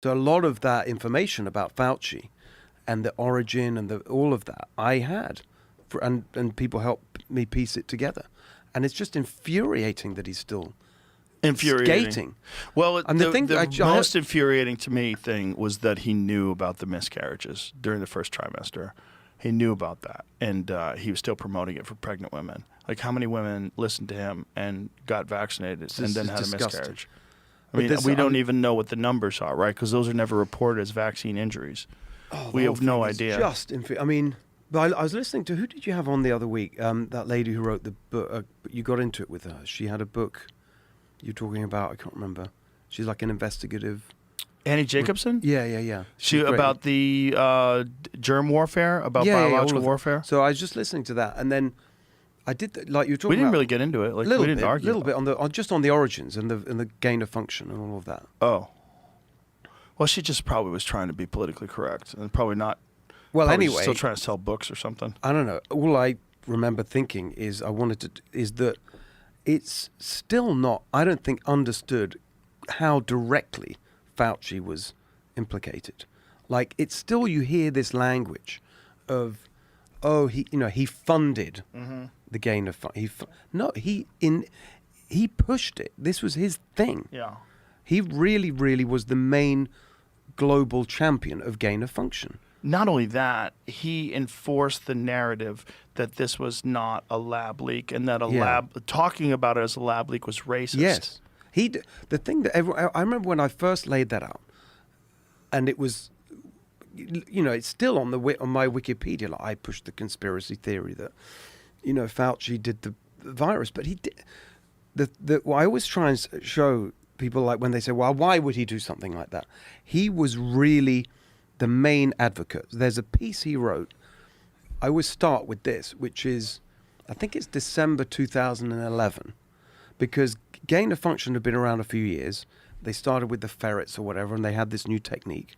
So a lot of that information about Fauci and the origin and all of that I had, and people helped me piece it together. And it's just infuriating that he's still skating. Well, And the most infuriating to me thing was that he knew about the miscarriages during the first trimester. He knew about that, and he was still promoting it for pregnant women. Like, how many women listened to him and got vaccinated and then had a miscarriage? I mean, we don't even know what the numbers are, right? Because those are never reported as vaccine injuries. We have no idea. I mean, but I was listening to, who did you have on the other week? That lady who wrote the book. You got into it with her. She had a book you're talking about. I can't remember. She's like an investigative. Annie Jacobson? Yeah. She about the germ warfare, about biological warfare. So I was just listening to that, and then I did like you were talking. We didn't really get into it. Like, we didn't argue. A little bit on the origins and the gain of function and all of that. Oh, well, she just probably was trying to be politically correct and probably not. Well, anyway, still trying to sell books or something. I don't know. All I remember thinking is that it's still not, I don't think, understood how directly Fauci was implicated. Like, it's still, you hear this language of, he funded the gain of he pushed it. This was his thing. Yeah. He really, really was the main global champion of gain of function. Not only that, he enforced the narrative that this was not a lab leak and that talking about it as a lab leak was racist. Yes. The thing that I remember when I first laid that out, and it was, it's still on my Wikipedia. Like, I pushed the conspiracy theory that, Fauci did the virus, but he did. I always try and show people, like, when they say, well, why would he do something like that? He was really the main advocate. There's a piece he wrote. I always start with this, which is, I think it's December 2011, because gain of function had been around a few years. They started with the ferrets or whatever, and they had this new technique,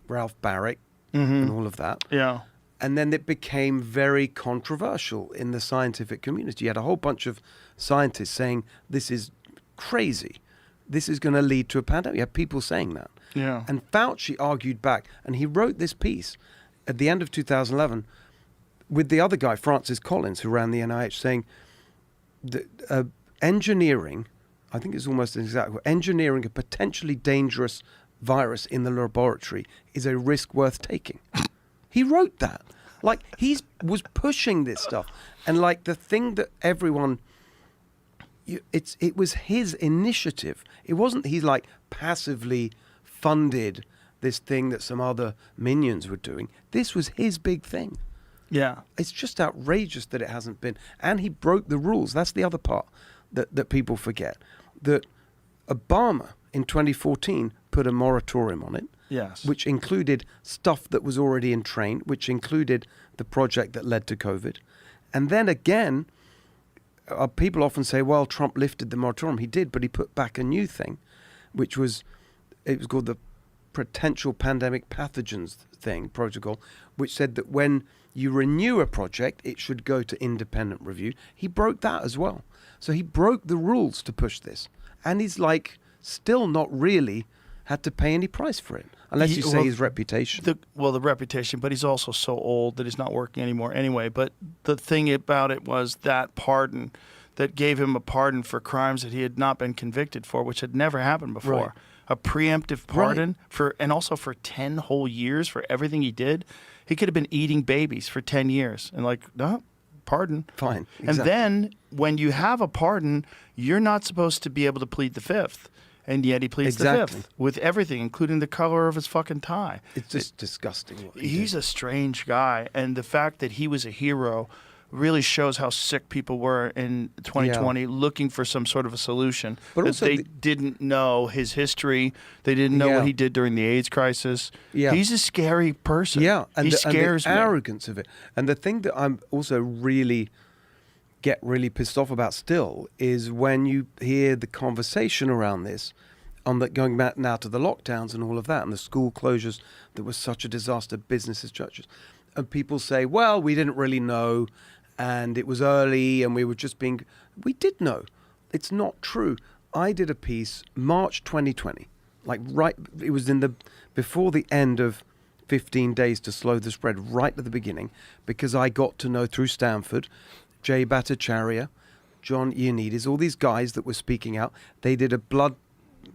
Ralph Barrick and all of that. Yeah. And then it became very controversial in the scientific community. You had a whole bunch of scientists saying, this is crazy. This is going to lead to a pandemic. You had people saying that. Yeah. And Fauci argued back, and he wrote this piece at the end of 2011 with the other guy, Francis Collins, who ran the NIH, saying that engineering, I think it's almost exactly, engineering a potentially dangerous virus in the laboratory is a risk worth taking. He wrote that. Like, he was pushing this stuff. And like, the thing that everyone, it was his initiative. It wasn't he's like passively funded this thing that some other minions were doing. This was his big thing. Yeah. It's just outrageous that it hasn't been. And he broke the rules. That's the other part that people forget. That Obama in 2014 put a moratorium on it. Yes. Which included stuff that was already in train, which included the project that led to COVID. And then again, people often say, well, Trump lifted the moratorium. He did, but he put back a new thing, which was, it was called the Potential Pandemic Pathogens protocol, which said that when you renew a project, it should go to independent review. He broke that as well. So he broke the rules to push this. And he's like, still not really had to pay any price for it, unless you say his reputation. The reputation, but he's also so old that he's not working anymore anyway. But the thing about it was that pardon that gave him a pardon for crimes that he had not been convicted for, which had never happened before. Right. A preemptive pardon and also for 10 whole years for everything he did. He could have been eating babies for 10 years and like, no, pardon. Fine. Exactly. And then when you have a pardon, you're not supposed to be able to plead the fifth. And yet he pleads the fifth with everything, including the color of his fucking tie. It's just disgusting. He's a strange guy. And the fact that he was a hero really shows how sick people were in 2020 looking for some sort of a solution. But also they didn't know his history. They didn't know what he did during the AIDS crisis. Yeah. He's a scary person. Yeah. And he scares me. And the arrogance of it. And the thing that I'm also get really pissed off about still is when you hear the conversation around this, going back now to the lockdowns and all of that and the school closures that was such a disaster, businesses, churches, and people say, well, we didn't really know and it was early and we did know. It's not true. I did a piece March 2020 Like it was before the end of 15 days to slow the spread, right at the beginning, because I got to know through Stanford, Jay Bhattacharya, John Ioannidis, all these guys that were speaking out. They did a blood,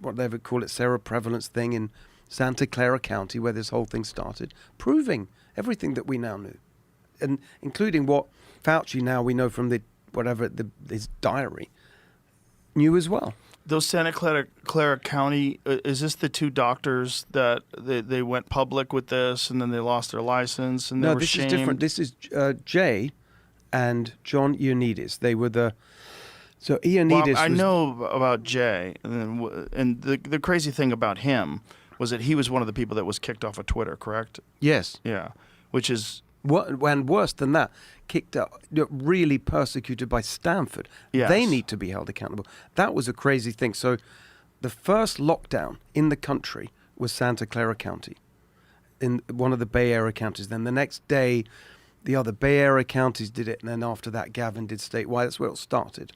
what they would call it, seroprevalence thing in Santa Clara County, where this whole thing started, proving everything that we now knew, and including what Fauci now we know from his diary knew as well. Those Santa Clara County, is this the two doctors that they went public with this and then they lost their license and they were shamed? No, this is different. This is Jay and John Ioannidis. They were so Ioannidis. Well, I know about Jay, and the crazy thing about him was that he was one of the people that was kicked off of Twitter, correct? Yes. Yeah, which is... And worse than that, kicked out, really persecuted by Stanford. Yes. They need to be held accountable. That was a crazy thing. So the first lockdown in the country was Santa Clara County, in one of the Bay Area counties. Then the next day, the other Bay Area counties did it. And then after that, Gavin did statewide. That's where it started.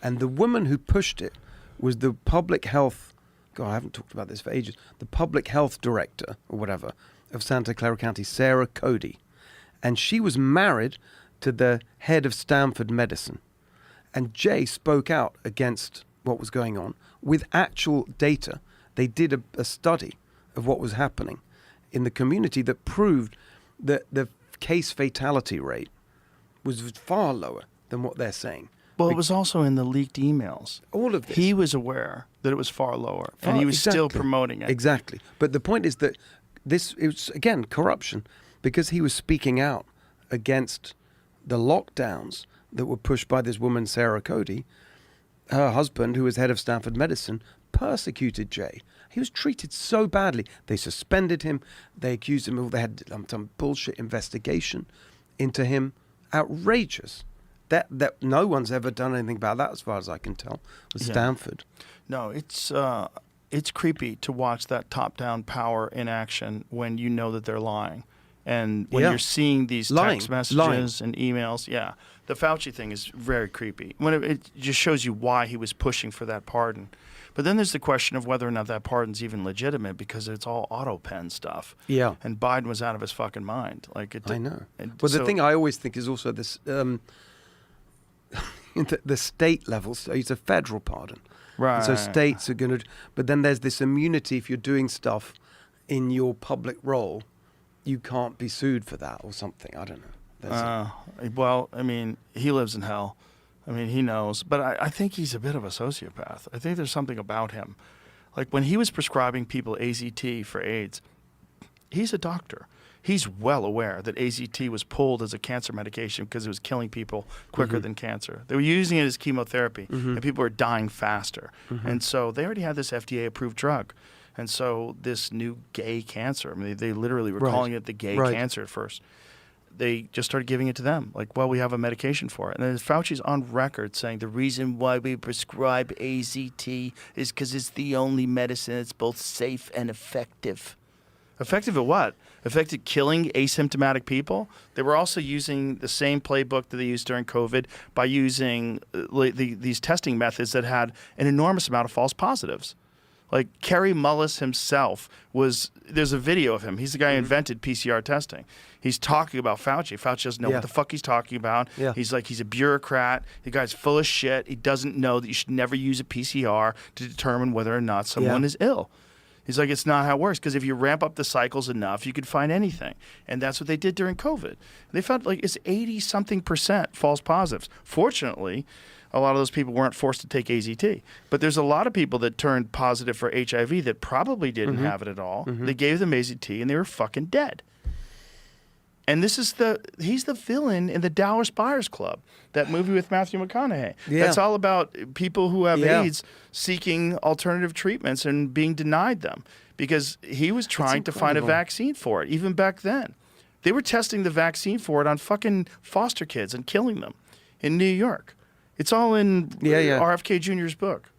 And the woman who pushed it was the public health, God, I haven't talked about this for ages, the public health director or whatever of Santa Clara County, Sarah Cody. And she was married to the head of Stanford Medicine. And Jay spoke out against what was going on with actual data. They did a study of what was happening in the community that proved that the case fatality rate was far lower than what they're saying. Well, it was also in the leaked emails. All of this. He was aware that it was far lower, and he was still promoting it. Exactly. But the point is that it was, again, corruption. Because he was speaking out against the lockdowns that were pushed by this woman, Sarah Cody, her husband, who was head of Stanford Medicine, persecuted Jay. He was treated so badly. They suspended him. They accused him of, they had some bullshit investigation into him. Outrageous. That no one's ever done anything about that, as far as I can tell, with Stanford. No, it's creepy to watch that top-down power in action when you know that they're lying. And when you're seeing these text messages and emails, the Fauci thing is very creepy. When it just shows you why he was pushing for that pardon. But then there's the question of whether or not that pardon's even legitimate because it's all auto pen stuff. Yeah. And Biden was out of his fucking mind. I know. But the thing I always think is also this, the state level, so it's a federal pardon. Right. And so states are going to, but then there's this immunity if you're doing stuff in your public role. You can't be sued for that or something. I don't know. Well, I mean, he lives in hell. I mean, he knows. But I think he's a bit of a sociopath. I think there's something about him. Like when he was prescribing people AZT for AIDS, he's a doctor. He's well aware that AZT was pulled as a cancer medication because it was killing people quicker than cancer. They were using it as chemotherapy, and people were dying faster. And so they already had this FDA-approved drug. And so this new gay cancer, I mean, they literally were calling it the gay cancer at first. They just started giving it to them. Like, well, we have a medication for it. And then Fauci's on record saying the reason why we prescribe AZT is because it's the only medicine that's both safe and effective. Effective at what? Effective at killing asymptomatic people? They were also using the same playbook that they used during COVID by using these testing methods that had an enormous amount of false positives. Like Kerry Mullis himself there's a video of him. He's the guy who invented PCR testing. He's talking about Fauci. Fauci doesn't know what the fuck he's talking about. Yeah. He's a bureaucrat. The guy's full of shit. He doesn't know that you should never use a PCR to determine whether or not someone is ill. He's like, it's not how it works, because if you ramp up the cycles enough, you could find anything. And that's what they did during COVID. They found it's 80-something% false positives. Fortunately, a lot of those people weren't forced to take AZT. But there's a lot of people that turned positive for HIV that probably didn't have it at all. They gave them AZT and they were fucking dead. And he's the villain in the Dallas Buyers Club, that movie with Matthew McConaughey. Yeah. That's all about people who have AIDS seeking alternative treatments and being denied them because he was trying to find a vaccine for it, even back then. They were testing the vaccine for it on fucking foster kids and killing them in New York. It's all in RFK Jr.'s book.